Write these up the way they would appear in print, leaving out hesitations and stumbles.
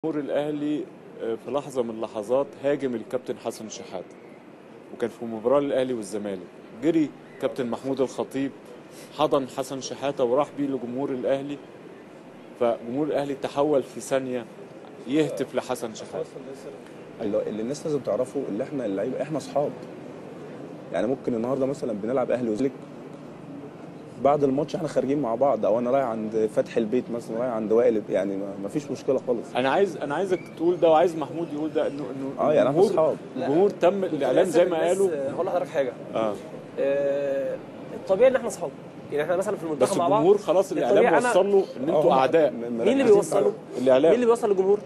جمهور الاهلي في لحظه من اللحظات هاجم الكابتن حسن شحاته، وكان في مباراه للاهلي والزمالك. جري كابتن محمود الخطيب حضن حسن شحاته وراح بيه لجمهور الاهلي، فجمهور الاهلي تحول في ثانيه يهتف لحسن شحاته. اللي الناس لازم تعرفه اللي احنا اللعيبه احنا اصحاب. يعني ممكن النهارده مثلا بنلعب اهلي وزمالك، بعد الماتش احنا خارجين مع بعض، او انا رايح عند فتح البيت مثلا، رايح عند وائل، يعني ما فيش مشكله خالص. انا عايزك تقول ده، وعايز محمود يقول ده، انه يعني احنا اصحاب. الجمهور تم الاعلان زي ما قالوا. هقول لحضرتك حاجه. اه الطبيعي ان احنا اصحاب، يعني احنا مثلا في بس المنتخب مع بعض. الجمهور خلاص الاعلام وصل له ان انتوا اعداء. مين اللي بيوصله؟ الاعلام. مين اللي بيوصل للجمهور؟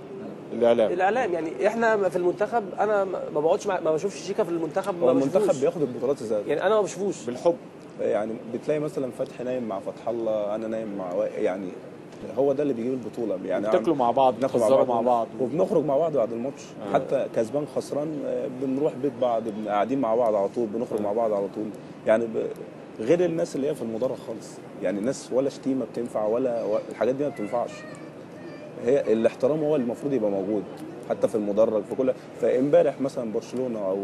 الاعلام. يعني احنا في المنتخب، انا ما بقعدش ما بشوفش شيكا في المنتخب. هو المنتخب بياخد البطولات ازاي؟ يعني انا ما بشوفوش بالحب. يعني بتلاقي مثلا فتحي نايم مع فتح الله، انا نايم مع يعني هو ده اللي بيجيب البطوله. يعني بتاكلوا مع بعض، بتهزروا مع بعض، وبنخرج مع بعض بعد الماتش. حتى كسبان خسران بنروح بيت بعض، قاعدين مع بعض على طول، بنخرج مع بعض على طول. يعني غير الناس اللي هي في المدرج خالص. يعني الناس ولا شتيمه بتنفع ولا الحاجات دي ما بتنفعش. هي الاحترام هو اللي المفروض يبقى موجود حتى في المدرج في كل. فامبارح مثلا برشلونه او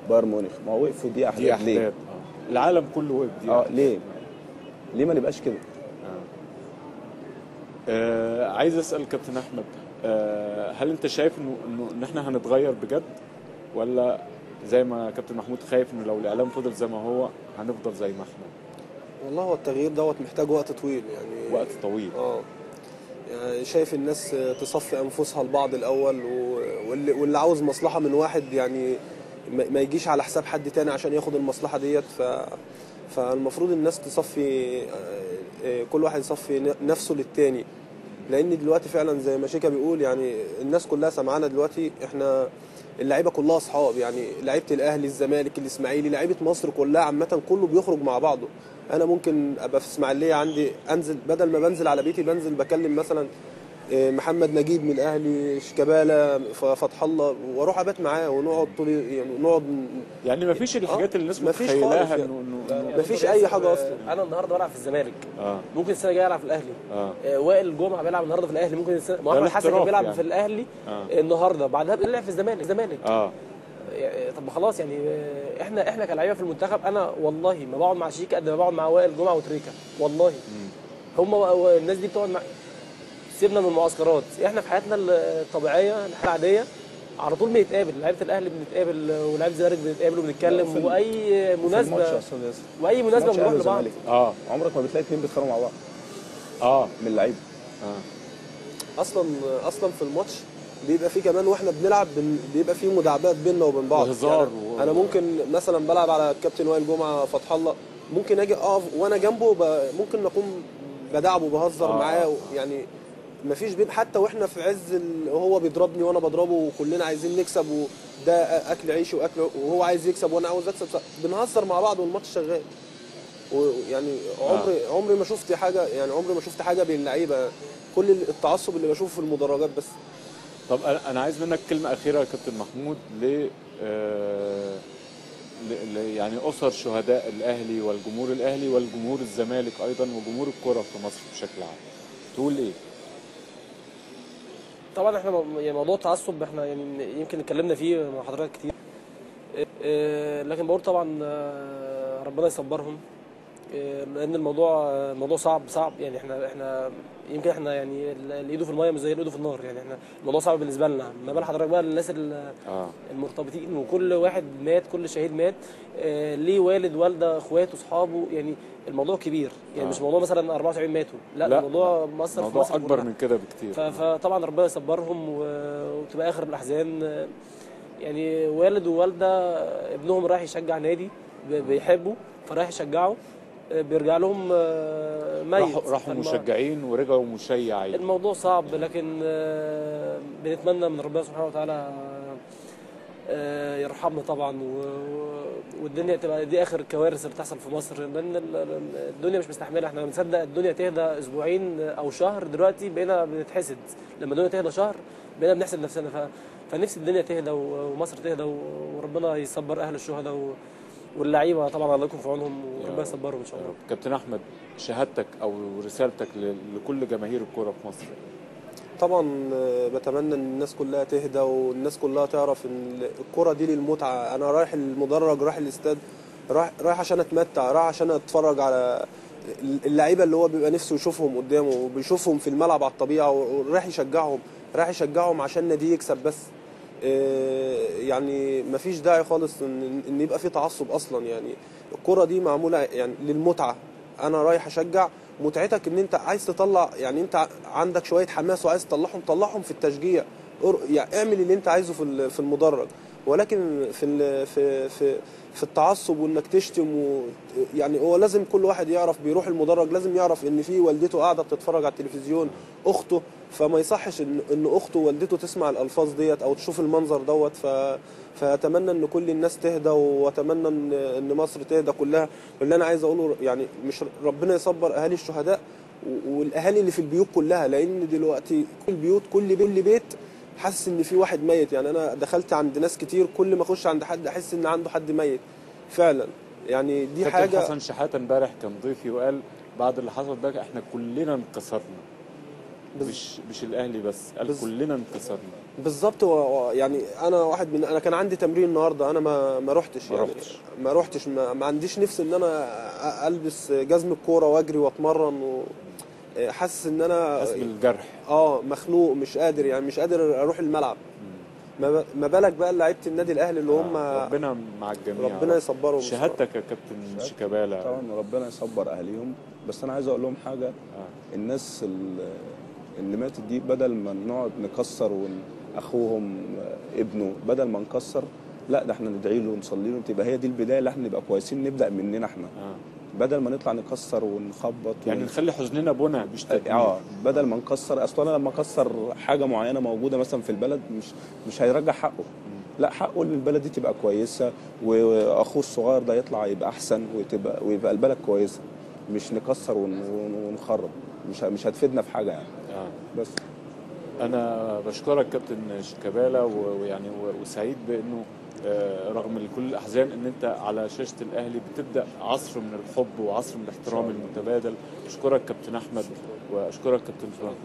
بايرن ميونخ ما وقفوا دي احداث ليه؟ العالم كله وقف دي ليه ما نبقاش كده؟ عايز اسال كابتن احمد، هل انت شايف ان احنا هنتغير بجد، ولا زي ما كابتن محمود خايف انه لو الاعلام فضل زي ما هو هنفضل زي ما احنا؟ والله هو التغيير دوت محتاج وقت طويل، يعني وقت طويل. يعني شايف الناس تصفي انفسها لبعض الاول، واللي عاوز مصلحه من واحد يعني ما يجيش على حساب حد تاني عشان ياخد المصلحه ديت. فالمفروض الناس تصفي، كل واحد يصفي نفسه للتاني، لان دلوقتي فعلا زي ما شيكا بيقول، يعني الناس كلها سمعانا دلوقتي. احنا اللعيبه كلها اصحاب، يعني لعيبه الاهلي الزمالك الاسماعيلي لعيبه مصر كلها عامه كله بيخرج مع بعضه. انا ممكن ابقى في اسماعيليه عندي، انزل بدل ما بنزل على بيتي بنزل بكلم مثلا محمد نجيب من الاهلي، شيكابالا، فتح الله، واروح ابات معاه ونقعد طول، يعني نقعد. يعني ما فيش الحاجات اللي الناس متخيلاها انه ما فيش اي حاجه اصلا. انا النهارده بلعب في الزمالك، ممكن السنه الجايه العب في الاهلي. وائل الجمعه بيلعب النهارده في الاهلي، ممكن السنه محمد حسن كان بيلعب يعني في الاهلي النهارده، بعدها بيلعب في الزمالك. طب خلاص، يعني احنا كلاعيبه في المنتخب، انا والله ما بقعد مع شيكا قد ما بقعد مع وائل الجمعه وتريكا والله. هم الناس دي بتقعد مع، سيبنا من المعسكرات، احنا في حياتنا الطبيعيه الحياه العاديه على طول بنتقابل، لعيبه الاهلي بنتقابل ولاعيبه الزمالك بنتقابل وبنتكلم، واي مناسبه بنروح لبعض. عمرك ما بتلاقي اثنين بيتخانقوا مع بعض من اللعيبه. اصلا في الماتش بيبقى فيه كمان، واحنا بنلعب بيبقى فيه مداعبات بيننا وبين بعض. هزار يعني انا ممكن مثلا بلعب على الكابتن وائل جمعه فتح الله، ممكن اجي اقف وانا جنبه ممكن اكون بدعبه بهزر معاه. يعني ما فيش بين، حتى واحنا في عز هو بيضربني وانا بضربه وكلنا عايزين نكسب، وده اكل عيشي وهو عايز يكسب وانا عاوز اكسب، بنهزر مع بعض والماتش شغال. ويعني عمري ما شفت حاجه، يعني عمري ما شفت حاجه بين اللعيبه. كل التعصب اللي بشوفه في المدرجات بس. طب انا عايز منك كلمه اخيره يا كابتن محمود يعني اسر شهداء الاهلي والجمهور الاهلي والجمهور الزمالك ايضا وجمهور الكره في مصر بشكل عام، تقول ايه؟ طبعا احنا يعني موضوع التعصب احنا يعني يمكن اتكلمنا فيه مع حضرتك كتير، لكن بقول طبعا ربنا يصبرهم، لان الموضوع صعب. يعني احنا يمكن احنا يعني الايد في الميه مش زي الايد في النار، يعني احنا الموضوع صعب بالنسبه لنا. ما بال حضرتك بقى للناس المرتبطين، وكل واحد مات، كل شهيد مات ليه والد والده اخواته اصحابه، يعني الموضوع كبير. يعني مش موضوع مثلا 74 ماتوا، لا الموضوع مصر في مصر اكبر من كده بكتير. فطبعا ربنا يصبرهم وتبقى اخر الاحزان. يعني والد ووالده ابنهم رايح يشجع نادي بيحبه، فرايح يشجعه، بيرجع لهم ميت. راحوا مشجعين ورجعوا مشيعين. الموضوع صعب، لكن بنتمنى من ربنا سبحانه وتعالى يرحمنا طبعا، والدنيا تبقى دي اخر الكوارث اللي بتحصل في مصر، لان الدنيا مش مستحمله. احنا بنصدق الدنيا تهدى اسبوعين او شهر، دلوقتي بقينا بنتحسد. لما الدنيا تهدى شهر بقينا بنحسد نفسنا. فنفسي الدنيا تهدى ومصر تهدى، وربنا يصبر اهل الشهداء واللعيبه طبعا، الله يكون في عونهم وربنا يصبرهم ان شاء الله. كابتن احمد، شهادتك او رسالتك لكل جماهير الكوره في مصر؟ طبعا بتمنى ان الناس كلها تهدى والناس كلها تعرف ان الكرة دي للمتعة. انا رايح المدرج، رايح الاستاد، رايح عشان اتمتع، رايح عشان اتفرج على اللعيبه اللي هو بيبقى نفسه يشوفهم قدامه وبيشوفهم في الملعب على الطبيعه، ورايح يشجعهم، رايح يشجعهم عشان ناديه يكسب بس. يعني مفيش داعي خالص ان يبقى في تعصب اصلا. يعني الكرة دي معموله يعني للمتعه. انا رايح اشجع، متعتك ان انت عايز تطلع، يعني انت عندك شويه حماس وعايز طلعهم في التشجيع. يعني اعمل اللي انت عايزه في المدرج، ولكن في التعصب وانك تشتم يعني هو لازم كل واحد يعرف بيروح المدرج لازم يعرف ان في والدته قاعده بتتفرج على التلفزيون، اخته، فما يصحش ان اخته ووالدته تسمع الالفاظ ديت او تشوف المنظر دوت. فاتمنى ان كل الناس تهدى، واتمنى ان مصر تهدى كلها. واللي انا عايز اقوله يعني مش ربنا يصبر اهالي الشهداء والاهالي اللي في البيوت كلها، لان دلوقتي كل البيوت كل بيت حاسس ان في واحد ميت. يعني انا دخلت عند ناس كتير، كل ما اخش عند حد احس ان عنده حد ميت فعلا. يعني دي حاجه. كابتن حسن شحاته امبارح كان ضيفي وقال بعد اللي حصل ده احنا كلنا انكسرنا، مش الاهلي بس، قال كلنا انكسرنا بالظبط. يعني انا واحد من، انا كان عندي تمرين النهارده، انا ما رحتش، يعني ما رحتش، ما عنديش نفس ان انا البس جزم الكوره واجري واتمرن حاسس ان انا حاسس بالجرح، مخنوق، مش قادر، يعني مش قادر اروح الملعب. ما بالك بقى لعيبه النادي الاهلي اللي هم ربنا مع الجميع، ربنا يصبرهم. شهادتك يا كابتن شيكابالا طبعا ربنا يصبر اهاليهم. بس انا عايز اقول لهم حاجه، الناس اللي ماتت دي بدل ما نقعد نكسر اخوهم ابنه، بدل ما نكسر، لا ده احنا ندعي له ونصلي له، تبقى هي دي البدايه اللي احنا نبقى كويسين، نبدا مننا احنا بدل ما نطلع نكسر ونخبط، يعني نخلي حزننا بنا مش تدمير. بدل ما نكسر. اصلا انا لما اكسر حاجه معينه موجوده مثلا في البلد مش هيرجع حقه. لا، حقه ان البلد دي تبقى كويسه واخوه الصغير ده يطلع يبقى احسن ويبقى البلد كويسه، مش نكسر ونخرب، مش هتفيدنا في حاجه يعني. بس انا بشكرك كابتن شيكابالا، ويعني وسعيد بانه رغم كل الاحزان ان انت على شاشه الاهلي بتبدا عصر من الحب وعصر من الاحترام المتبادل. اشكرك كابتن احمد، واشكرك كابتن فرانك.